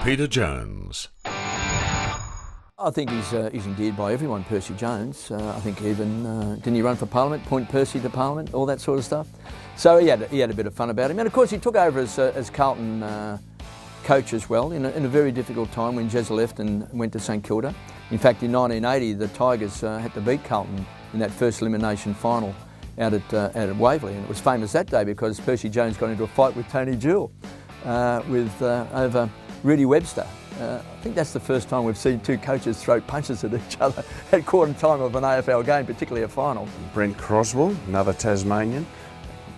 Peter Jones. I think he's endeared by everyone, Percy Jones. I think even, didn't he run for Parliament, point Percy to Parliament, all that sort of stuff? So he had a bit of fun about him. And of course he took over as Carlton coach as well in a very difficult time when Jez left and went to St Kilda. In fact, in 1980, the Tigers had to beat Carlton in that first elimination final out at Waverley. And it was famous that day because Percy Jones got into a fight with Tony Jewell over Rudy Webster. I think that's the first time we've seen two coaches throw punches at each other at quarter time of an AFL game, particularly a final. Brent Crossville, another Tasmanian.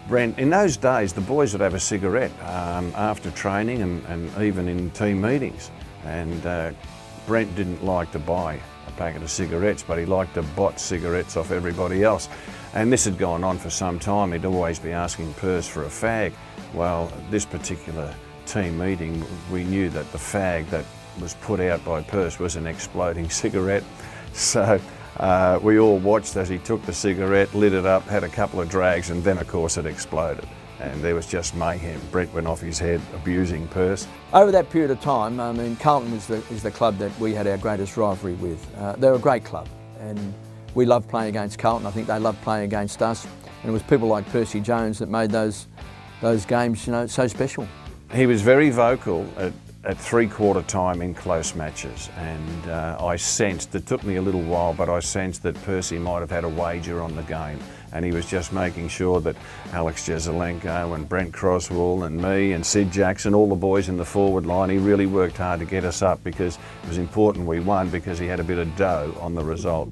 Brent, in those days, the boys would have a cigarette after training and even in team meetings. And Brent didn't like to buy a packet of cigarettes, but he liked to bot cigarettes off everybody else. And this had gone on for some time. He'd always be asking Perce for a fag. Well, this particular team meeting, we knew that the fag that was put out by Perce was an exploding cigarette. So we all watched as he took the cigarette, lit it up, had a couple of drags, and then of course it exploded. And there was just mayhem. Brent went off his head abusing Perce. Over that period of time, I mean, Carlton is the club that we had our greatest rivalry with. They're a great club and we loved playing against Carlton. I think they loved playing against us. And it was people like Percy Jones that made those games, you know, so special. He was very vocal at three-quarter time in close matches, and I sensed, it took me a little while, but I sensed that Percy might have had a wager on the game, and he was just making sure that Alex Jesaulenko and Brent Crossville and me and Sid Jackson, all the boys in the forward line, he really worked hard to get us up because it was important we won because he had a bit of dough on the result.